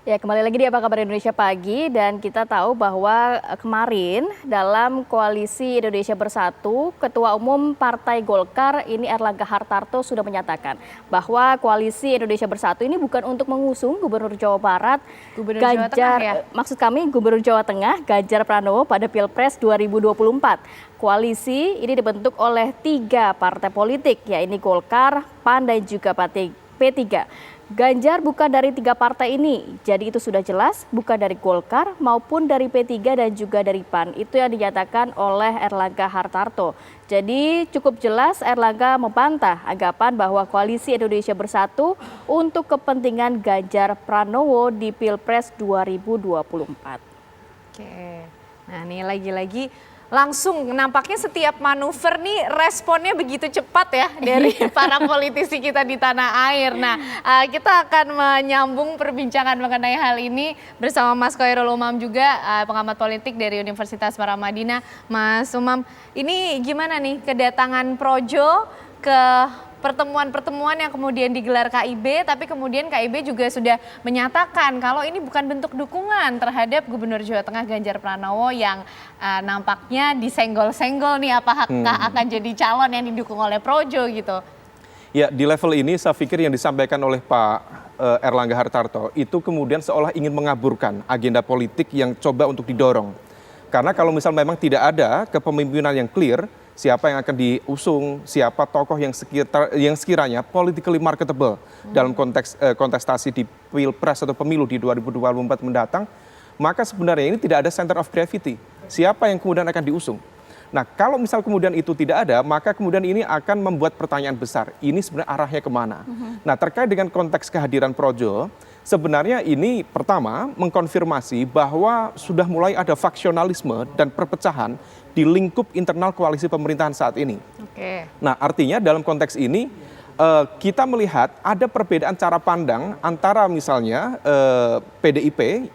Ya, kembali lagi di Apa Kabar Indonesia Pagi, dan kita tahu bahwa kemarin dalam Koalisi Indonesia Bersatu, Ketua Umum Partai Golkar ini Erlangga Hartarto sudah menyatakan bahwa Koalisi Indonesia Bersatu ini bukan untuk mengusung Gubernur Jawa Barat, Gubernur Jawa Tengah ya? maksud kami Gubernur Jawa Tengah Ganjar Pranowo pada Pilpres 2024. Koalisi ini dibentuk oleh 3 partai politik, yaitu Golkar, PAN, dan juga P3. Ganjar bukan dari 3 partai ini, jadi itu sudah jelas bukan dari Golkar maupun dari P3 dan juga dari PAN. Itu yang dinyatakan oleh Erlangga Hartarto. Jadi cukup jelas Erlangga membantah anggapan bahwa Koalisi Indonesia Bersatu untuk kepentingan Ganjar Pranowo di Pilpres 2024. Oke, nah ini lagi-lagi langsung nampaknya setiap manuver nih responnya begitu cepat ya dari para politisi kita di tanah air. Nah, kita akan menyambung perbincangan mengenai hal ini bersama Mas Khairul Umam juga, pengamat politik dari Universitas Paramadina. Mas Umam, ini gimana nih kedatangan Projo ke pertemuan-pertemuan yang kemudian digelar KIB, tapi kemudian KIB juga sudah menyatakan kalau ini bukan bentuk dukungan terhadap Gubernur Jawa Tengah Ganjar Pranowo yang nampaknya disenggol-senggol nih, apakah akan jadi calon yang didukung oleh Projo gitu. Ya, di level ini saya pikir yang disampaikan oleh Pak Erlangga Hartarto itu kemudian seolah ingin mengaburkan agenda politik yang coba untuk didorong. Karena kalau misal memang tidak ada kepemimpinan yang clear, siapa yang akan diusung, siapa tokoh yang sekiranya politically marketable dalam konteks kontestasi di Pilpres atau pemilu di 2024 mendatang, maka sebenarnya ini tidak ada center of gravity. Siapa yang kemudian akan diusung? Nah, kalau misal kemudian itu tidak ada, maka kemudian ini akan membuat pertanyaan besar. Ini sebenarnya arahnya kemana? Nah, terkait dengan konteks kehadiran Projo, sebenarnya ini pertama mengkonfirmasi bahwa sudah mulai ada faksionalisme dan perpecahan di lingkup internal koalisi pemerintahan saat ini. Oke. Nah, artinya dalam konteks ini kita melihat ada perbedaan cara pandang antara misalnya PDIP,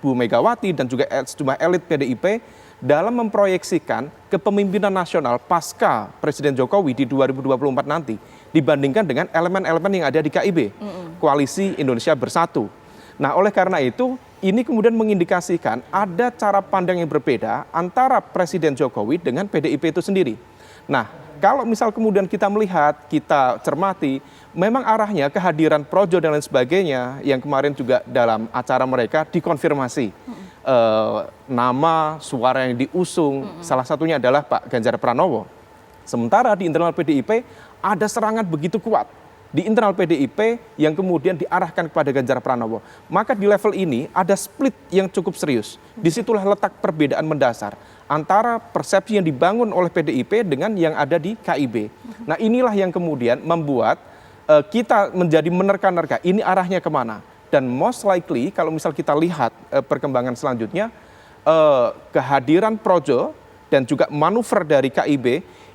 Bu Megawati dan juga sejumlah elit PDIP dalam memproyeksikan kepemimpinan nasional pasca Presiden Jokowi di 2024 nanti dibandingkan dengan elemen-elemen yang ada di KIB, Koalisi Indonesia Bersatu. Nah, oleh karena itu ini kemudian mengindikasikan ada cara pandang yang berbeda antara Presiden Jokowi dengan PDIP itu sendiri. Nah, kalau misal kemudian kita melihat, kita cermati, memang arahnya kehadiran Projo dan lain sebagainya yang kemarin juga dalam acara mereka dikonfirmasi. Nama, suara yang diusung, salah satunya adalah Pak Ganjar Pranowo. Sementara di internal PDIP ada serangan begitu kuat di internal PDIP yang kemudian diarahkan kepada Ganjar Pranowo. Maka di level ini ada split yang cukup serius. Disitulah letak perbedaan mendasar antara persepsi yang dibangun oleh PDIP dengan yang ada di KIB. Nah, inilah yang kemudian membuat kita menjadi menerka-nerka ini arahnya kemana. Dan most likely kalau misal kita lihat perkembangan selanjutnya, kehadiran Projo dan juga manuver dari KIB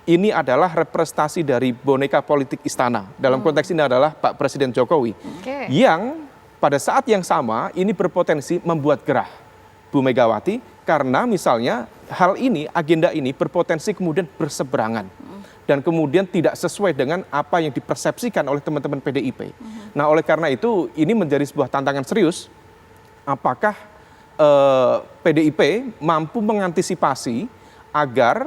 ini adalah representasi dari boneka politik istana. Dalam konteks ini adalah Pak Presiden Jokowi. Yang pada saat yang sama ini berpotensi membuat gerah Bu Megawati karena misalnya hal ini, agenda ini berpotensi kemudian berseberangan. Dan kemudian tidak sesuai dengan apa yang dipersepsikan oleh teman-teman PDIP. Nah, oleh karena itu ini menjadi sebuah tantangan serius. Apakah PDIP mampu mengantisipasi agar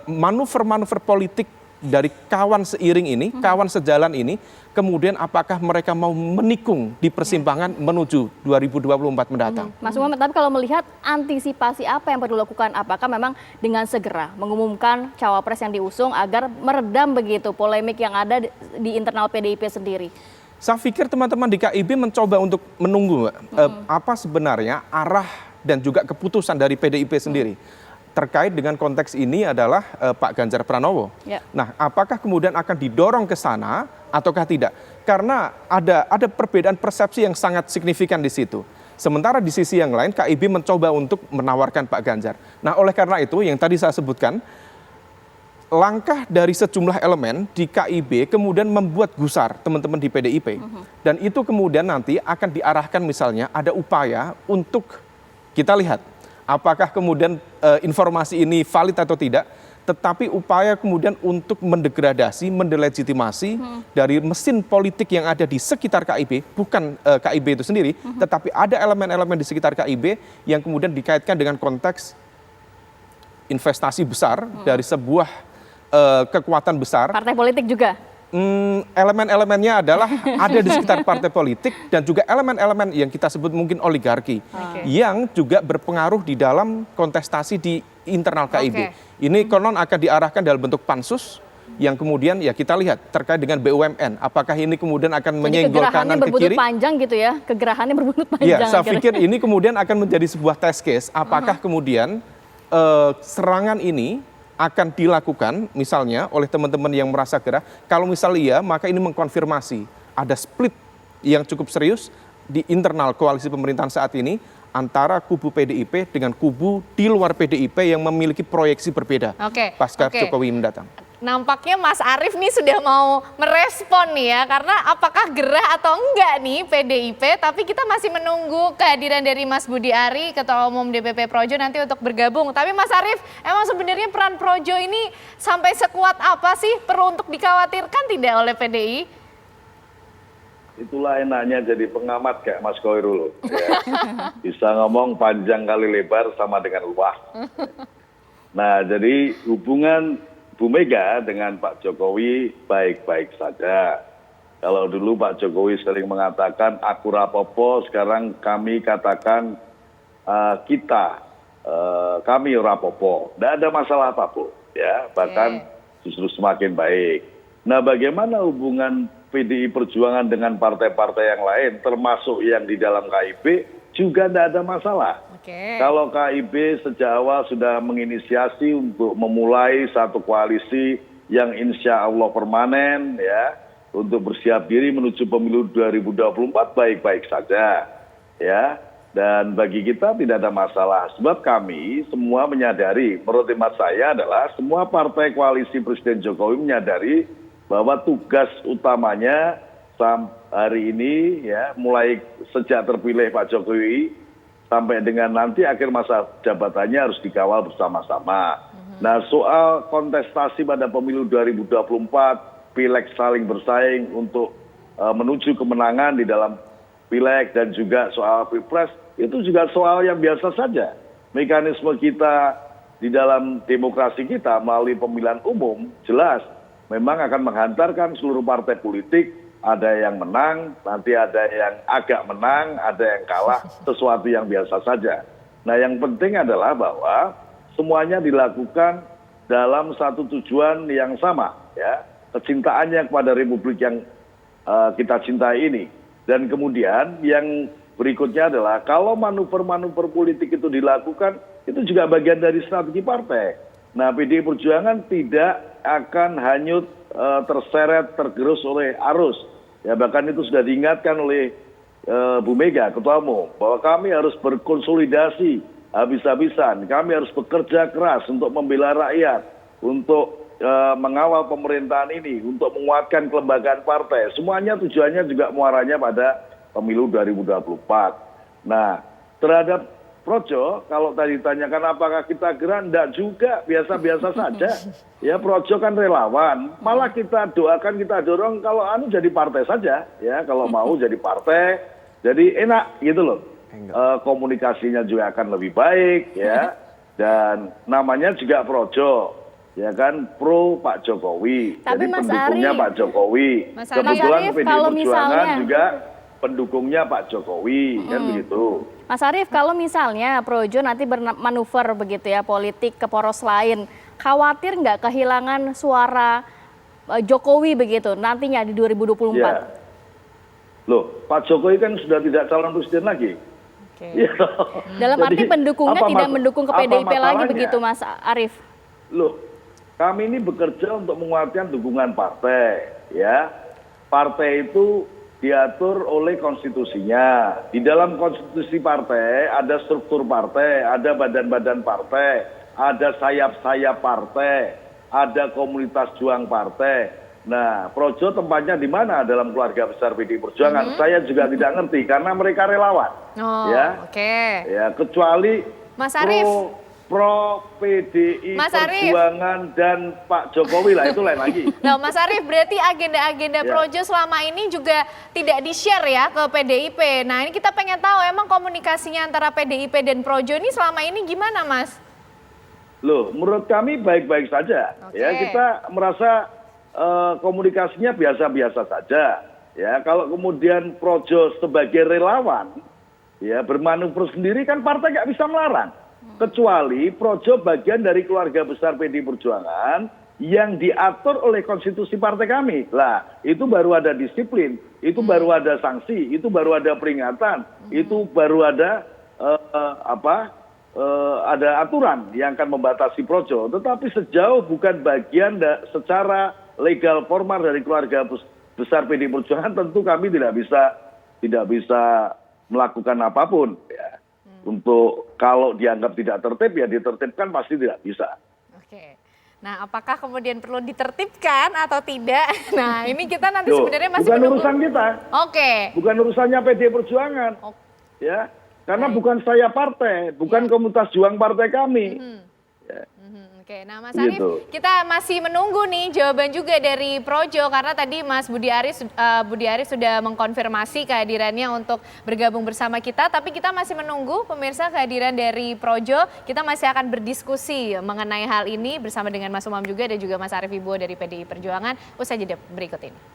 manuver-manuver politik dari kawan seiring ini, kawan sejalan ini, kemudian apakah mereka mau menikung di persimpangan menuju 2024 mendatang? Mas Umam, tapi kalau melihat antisipasi apa yang perlu dilakukan, apakah memang dengan segera mengumumkan cawapres yang diusung agar meredam begitu polemik yang ada di internal PDIP sendiri? Saya pikir teman-teman di KIB mencoba untuk menunggu apa sebenarnya arah dan juga keputusan dari PDIP sendiri. Terkait dengan konteks ini adalah Pak Ganjar Pranowo. Nah, apakah kemudian akan didorong ke sana ataukah tidak? Karena ada perbedaan persepsi yang sangat signifikan di situ. Sementara di sisi yang lain, KIB mencoba untuk menawarkan Pak Ganjar. Nah, oleh karena itu yang tadi saya sebutkan, langkah dari sejumlah elemen di KIB kemudian membuat gusar teman-teman di PDIP. Dan itu kemudian nanti akan diarahkan misalnya ada upaya untuk kita lihat apakah kemudian informasi ini valid atau tidak. tetapi upaya kemudian untuk mendegradasi, mendelegitimasi dari mesin politik yang ada di sekitar KIB, bukan KIB itu sendiri, tetapi ada elemen-elemen di sekitar KIB yang kemudian dikaitkan dengan konteks investasi besar dari sebuah kekuatan besar. Partai politik juga? Elemen-elemennya adalah ada di sekitar partai politik dan juga elemen-elemen yang kita sebut mungkin oligarki yang juga berpengaruh di dalam kontestasi di internal KIB. Ini konon akan diarahkan dalam bentuk pansus yang kemudian ya kita lihat terkait dengan BUMN. Apakah ini kemudian akan menyenggol kanan ke kiri? Panjang gitu ya, kegerahannya berbuntut panjang. Ya, saya pikir ini kemudian akan menjadi sebuah test case. Apakah kemudian serangan ini akan dilakukan misalnya oleh teman-teman yang merasa gerah, kalau misalnya iya, maka ini mengkonfirmasi ada split yang cukup serius di internal koalisi pemerintahan saat ini antara kubu PDIP dengan kubu di luar PDIP yang memiliki proyeksi berbeda pasca Jokowi mendatang. Nampaknya Mas Arief nih sudah mau merespon nih ya, karena apakah gerah atau enggak nih PDIP, tapi kita masih menunggu kehadiran dari Mas Budi Ari, Ketua Umum DPP Projo nanti untuk bergabung. Tapi Mas Arief, emang sebenarnya peran Projo ini sampai sekuat apa sih, perlu untuk dikhawatirkan tidak oleh PDI? Itulah enaknya jadi pengamat kayak Mas Khoirul. Ya. Bisa ngomong panjang kali lebar sama dengan luas. Nah, jadi hubungan Bu Mega dengan Pak Jokowi baik-baik saja. Kalau dulu Pak Jokowi sering mengatakan aku rapopo, sekarang kami katakan kami rapopo. Tidak ada masalah apapun, ya. Bahkan justru semakin baik. Nah, bagaimana hubungan PDI Perjuangan dengan partai-partai yang lain, termasuk yang di dalam KIB, juga tidak ada masalah. Kalau KIB sejak awal sudah menginisiasi untuk memulai satu koalisi yang insya Allah permanen, ya, untuk bersiap diri menuju pemilu 2024 baik-baik saja, ya. Dan bagi kita tidak ada masalah, sebab kami semua menyadari, menurut hemat saya adalah semua partai koalisi Presiden Jokowi menyadari bahwa tugas utamanya hari ini, ya, mulai sejak terpilih Pak Jokowi sampai dengan nanti akhir masa jabatannya harus dikawal bersama-sama. Nah, soal kontestasi pada pemilu 2024, pileg saling bersaing untuk menuju kemenangan di dalam pileg dan juga soal pilpres, itu juga soal yang biasa saja. Mekanisme kita di dalam demokrasi kita melalui pemilihan umum jelas memang akan menghantarkan seluruh partai politik. Ada yang menang, nanti ada yang agak menang, ada yang kalah, sesuatu yang biasa saja. Nah, yang penting adalah bahwa semuanya dilakukan dalam satu tujuan yang sama, ya, kecintaannya kepada Republik yang kita cintai ini. Dan kemudian yang berikutnya adalah kalau manuver-manuver politik itu dilakukan, itu juga bagian dari strategi partai. Nah, PDI Perjuangan tidak akan hanyut terseret, tergerus oleh arus. Ya, bahkan itu sudah diingatkan oleh Bu Mega, Ketua Umum, bahwa kami harus berkonsolidasi habis-habisan. Kami harus bekerja keras untuk membela rakyat, untuk mengawal pemerintahan ini, untuk menguatkan kelembagaan partai. Semuanya tujuannya juga muaranya pada pemilu 2024. Nah, terhadap Projo, kalau tadi ditanyakan apakah kita gerah, enggak juga, biasa-biasa saja. Ya, Projo kan relawan, malah kita doakan, kita dorong kalau jadi partai saja, ya, kalau mau jadi partai, jadi enak gitu loh. Komunikasinya juga akan lebih baik, ya, dan namanya juga Projo, ya kan, pro Pak Jokowi. Tapi jadi Mas pendukungnya Ari, Pak Jokowi. Kebetulan PDI Perjuangan juga pendukungnya Pak Jokowi, kan begitu. Mas Arief, kalau misalnya Projo nanti bermanuver begitu ya, politik ke poros lain, khawatir nggak kehilangan suara Jokowi begitu nantinya di 2024? Ya. Loh, Pak Jokowi kan sudah tidak calon presiden lagi. Ya. Dalam arti pendukungnya tidak mendukung ke PDIP lagi begitu, Mas Arief? Loh, kami ini bekerja untuk menguatkan dukungan partai, ya. Partai itu diatur oleh konstitusinya. Di dalam konstitusi partai ada struktur partai, ada badan-badan partai, ada sayap-sayap partai, ada komunitas juang partai. Nah, Projo tempatnya di mana dalam keluarga besar PDI Perjuangan? Saya juga tidak ngerti karena mereka relawan. Ya, kecuali Mas Arief, pro PDI Mas Arief. Perjuangan dan Pak Jokowi lah, itu lain lagi. Nah, Mas Arief, berarti agenda-agenda Ya. projo selama ini juga tidak di-share ya ke PDIP. Nah, ini kita pengen tahu emang komunikasinya antara PDIP dan projo ini selama ini gimana, Mas? Loh, menurut kami baik-baik saja. Oke. Ya, kita merasa komunikasinya biasa-biasa saja. Ya, kalau kemudian projo sebagai relawan, ya bermanuver sendiri kan partai nggak bisa melarang. Kecuali projo bagian dari keluarga besar PDI Perjuangan yang diatur oleh konstitusi partai kami. Lah, itu baru ada disiplin, itu baru ada sanksi, itu baru ada peringatan, itu baru ada ada aturan yang akan membatasi projo. Tetapi sejauh bukan bagian secara legal formal dari keluarga besar PDI Perjuangan, tentu kami tidak bisa melakukan apapun. Ya. Untuk kalau dianggap tidak tertib, ya ditertibkan pasti tidak bisa. Oke. Nah, apakah kemudian perlu ditertibkan atau tidak? Nah, ini kita nanti Loh, sebenarnya masih bukan menunggu. urusan kita, Oke. bukan urusannya PDI Perjuangan. Ya, karena bukan saya partai, bukan komunitas juang partai kami. Oke, nah Mas Arief, Gitu. kita masih menunggu nih jawaban juga dari Projo karena tadi Mas Budi Aris sudah mengkonfirmasi kehadirannya untuk bergabung bersama kita, tapi kita masih menunggu pemirsa kehadiran dari Projo. Kita masih akan berdiskusi mengenai hal ini bersama dengan Mas Umam juga dan juga Mas Arief Wibowo dari PDI Perjuangan. Usai jeda berikut ini.